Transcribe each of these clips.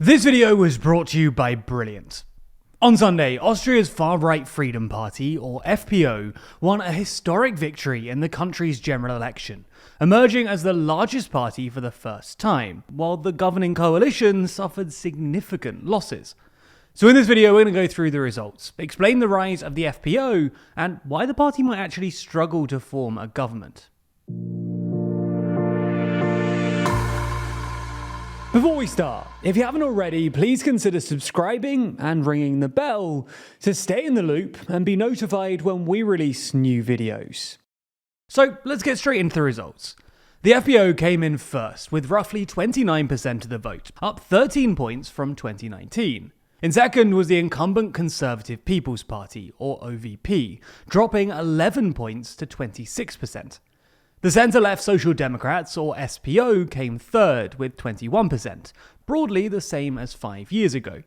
This video was brought to you by Brilliant. On Sunday, Austria's far-right Freedom Party, or FPO, won a historic victory in the country's general election, emerging as the largest party for the first time, while the governing coalition suffered significant losses. So in this video, we're going to go through the results, explain the rise of the FPO, and why the party might actually struggle to form a government. Before we start, if you haven't already, please consider subscribing and ringing the bell to stay in the loop and be notified when we release new videos. So let's get straight into the results. The FPO came in first with roughly 29% of the vote, up 13 points from 2019. In second was the incumbent Conservative People's Party, or OVP, dropping 11 points to 26%. The centre-left Social Democrats, or SPO, came third with 21%, broadly the same as 5 years ago.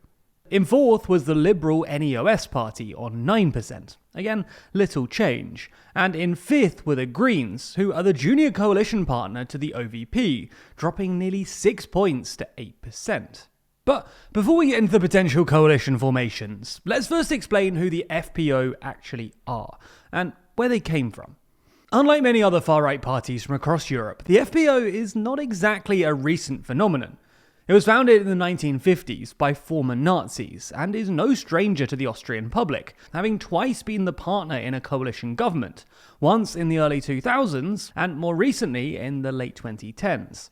In fourth was the Liberal NEOS Party on 9%, again little change, and in fifth were the Greens, who are the junior coalition partner to the OVP, dropping nearly 6 points to 8%. But before we get into the potential coalition formations, let's first explain who the FPO actually are, and where they came from. Unlike many other far-right parties from across Europe, the FPO is not exactly a recent phenomenon. It was founded in the 1950s by former Nazis and is no stranger to the Austrian public, having twice been the partner in a coalition government, once in the early 2000s and more recently in the late 2010s.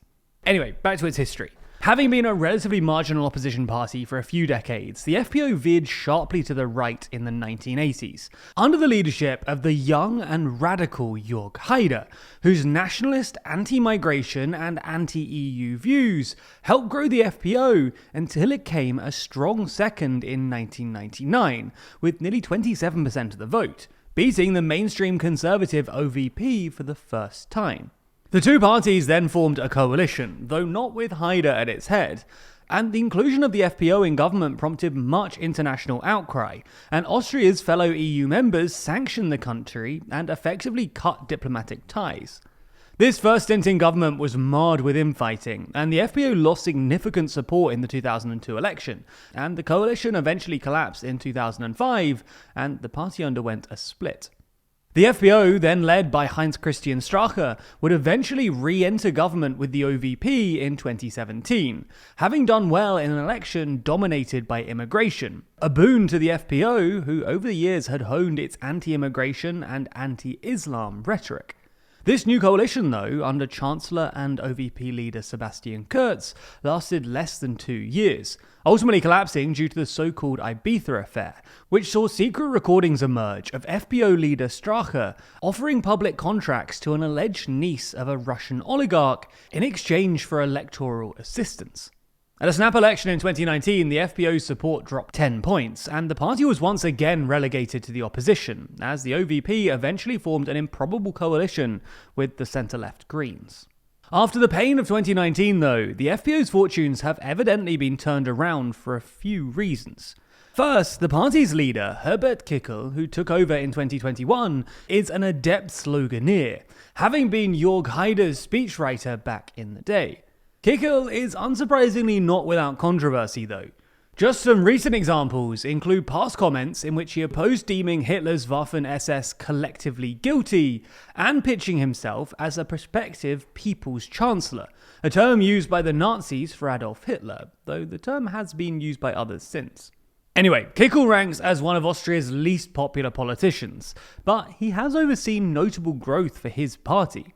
Anyway, back to its history. Having been a relatively marginal opposition party for a few decades, the FPO veered sharply to the right in the 1980s, under the leadership of the young and radical Jörg Haider, whose nationalist, anti-migration and anti-EU views helped grow the FPO until it came a strong second in 1999, with nearly 27% of the vote, beating the mainstream conservative OVP for the first time. The two parties then formed a coalition, though not with Haider at its head, and the inclusion of the FPO in government prompted much international outcry, and Austria's fellow EU members sanctioned the country and effectively cut diplomatic ties. This first stint in government was marred with infighting, and the FPO lost significant support in the 2002 election, and the coalition eventually collapsed in 2005, and the party underwent a split. The FPO, then led by Heinz-Christian Strache, would eventually re-enter government with the OVP in 2017, having done well in an election dominated by immigration, a boon to the FPO, who over the years had honed its anti-immigration and anti-Islam rhetoric. This new coalition, though, under Chancellor and OVP leader Sebastian Kurz, lasted less than 2 years, ultimately collapsing due to the so-called Ibiza affair, which saw secret recordings emerge of FPO leader Strache offering public contracts to an alleged niece of a Russian oligarch in exchange for electoral assistance. At a snap election in 2019, the FPO's support dropped 10 points, and the party was once again relegated to the opposition, as the OVP eventually formed an improbable coalition with the centre-left Greens. After the pain of 2019, though, the FPO's fortunes have evidently been turned around for a few reasons. First, the party's leader, Herbert Kickl, who took over in 2021, is an adept sloganeer, having been Jörg Haider's speechwriter back in the day. Kickl is unsurprisingly not without controversy, though. Just some recent examples include past comments in which he opposed deeming Hitler's Waffen-SS collectively guilty and pitching himself as a prospective People's Chancellor, a term used by the Nazis for Adolf Hitler, though the term has been used by others since. Anyway, Kickl ranks as one of Austria's least popular politicians, but he has overseen notable growth for his party.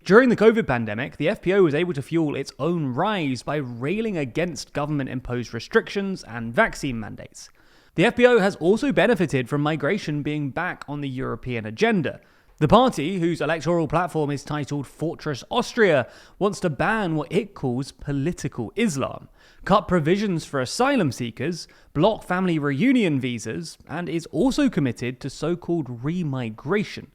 During the COVID pandemic, the FPO was able to fuel its own rise by railing against government-imposed restrictions and vaccine mandates. The FPO has also benefited from migration being back on the European agenda. The party, whose electoral platform is titled Fortress Austria, wants to ban what it calls political Islam, cut provisions for asylum seekers, block family reunion visas, and is also committed to so-called remigration.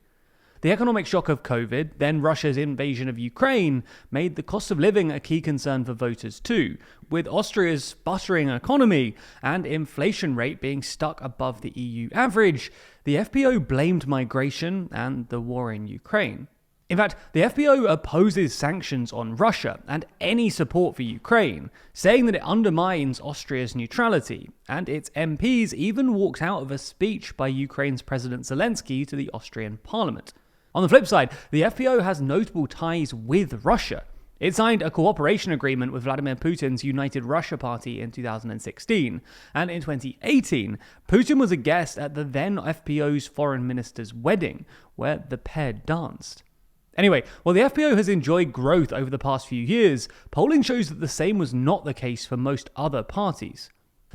The economic shock of COVID, then Russia's invasion of Ukraine, made the cost of living a key concern for voters too, with Austria's sputtering economy and inflation rate being stuck above the EU average. The FPO blamed migration and the war in Ukraine. In fact, the FPO opposes sanctions on Russia and any support for Ukraine, saying that it undermines Austria's neutrality, and its MPs even walked out of a speech by Ukraine's President Zelensky to the Austrian parliament. On the flip side, the FPO has notable ties with Russia. It signed a cooperation agreement with Vladimir Putin's United Russia Party in 2016, and in 2018, Putin was a guest at the then FPO's foreign minister's wedding, where the pair danced. Anyway, while the FPO has enjoyed growth over the past few years, polling shows that the same was not the case for most other parties.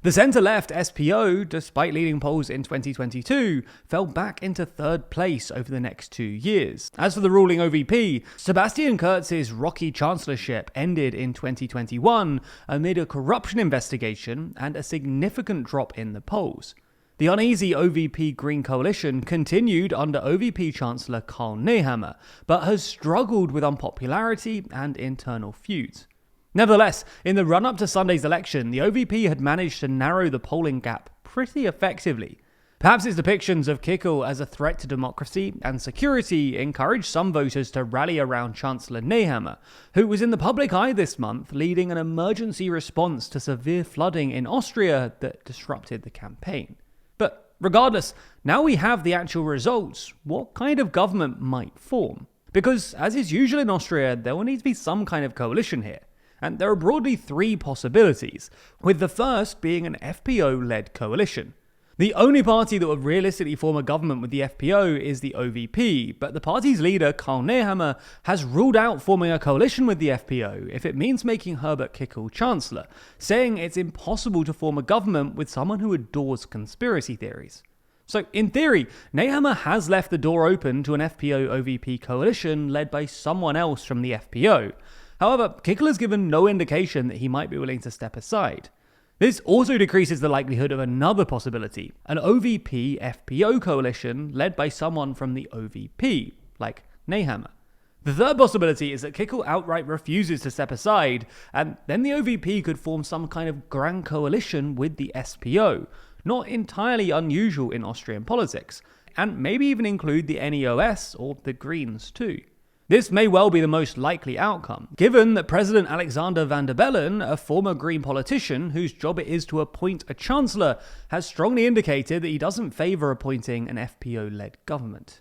The centre-left SPO, despite leading polls in 2022, fell back into third place over the next 2 years. As for the ruling OVP, Sebastian Kurz's rocky chancellorship ended in 2021 amid a corruption investigation and a significant drop in the polls. The uneasy OVP Green coalition continued under OVP Chancellor Karl Nehammer, but has struggled with unpopularity and internal feuds. Nevertheless, in the run-up to Sunday's election, the OVP had managed to narrow the polling gap pretty effectively. Perhaps its depictions of Kickle as a threat to democracy and security encouraged some voters to rally around Chancellor Nehammer, who was in the public eye this month leading an emergency response to severe flooding in Austria that disrupted the campaign. But regardless, now we have the actual results, what kind of government might form? Because, as is usual in Austria, there will need to be some kind of coalition here. And there are broadly 3 possibilities, with the first being an FPO-led coalition. The only party that would realistically form a government with the FPO is the OVP, but the party's leader, Karl Nehammer, has ruled out forming a coalition with the FPO if it means making Herbert Kickl chancellor, saying it's impossible to form a government with someone who adores conspiracy theories. So, in theory, Nehammer has left the door open to an FPO-OVP coalition led by someone else from the FPO. However, Kickl has given no indication that he might be willing to step aside. This also decreases the likelihood of another possibility, an OVP-FPO coalition led by someone from the OVP, like Nehammer. The third possibility is that Kickl outright refuses to step aside, and then the OVP could form some kind of grand coalition with the SPO, not entirely unusual in Austrian politics, and maybe even include the NEOS or the Greens too. This may well be the most likely outcome, given that President Alexander Van der Bellen, a former Green politician whose job it is to appoint a chancellor, has strongly indicated that he doesn't favour appointing an FPO-led government.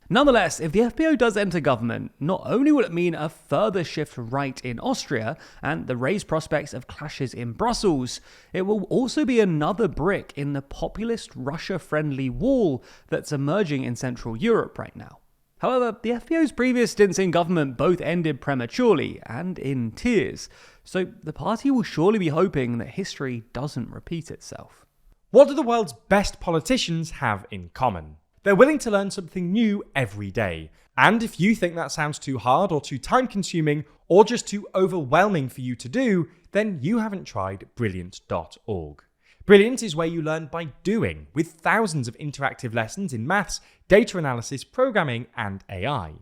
Nonetheless, if the FPO does enter government, not only will it mean a further shift right in Austria and the raised prospects of clashes in Brussels, it will also be another brick in the populist Russia-friendly wall that's emerging in Central Europe right now. However, the FPO's previous stints in government both ended prematurely and in tears, so the party will surely be hoping that history doesn't repeat itself. What do the world's best politicians have in common? They're willing to learn something new every day. And if you think that sounds too hard or too time-consuming or just too overwhelming for you to do, then you haven't tried Brilliant.org. Brilliant is where you learn by doing, with thousands of interactive lessons in maths, data analysis, programming, and AI.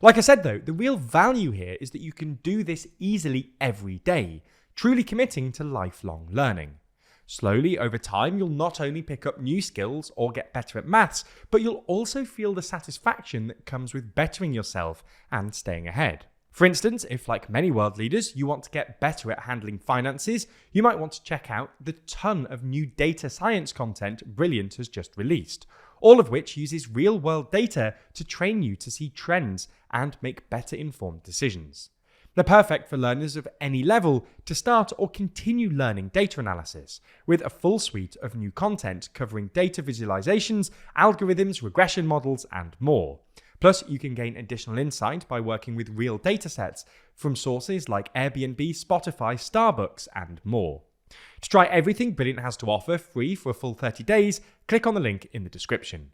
Like I said though, the real value here is that you can do this easily every day, truly committing to lifelong learning. Slowly, over time, you'll not only pick up new skills or get better at maths, but you'll also feel the satisfaction that comes with bettering yourself and staying ahead. For instance, if like many world leaders, you want to get better at handling finances, you might want to check out the ton of new data science content Brilliant has just released, all of which uses real-world data to train you to see trends and make better informed decisions. They're perfect for learners of any level to start or continue learning data analysis, with a full suite of new content covering data visualizations, algorithms, regression models, and more. Plus, you can gain additional insight by working with real datasets from sources like Airbnb, Spotify, Starbucks, and more. To try everything Brilliant has to offer free for a full 30 days, click on the link in the description.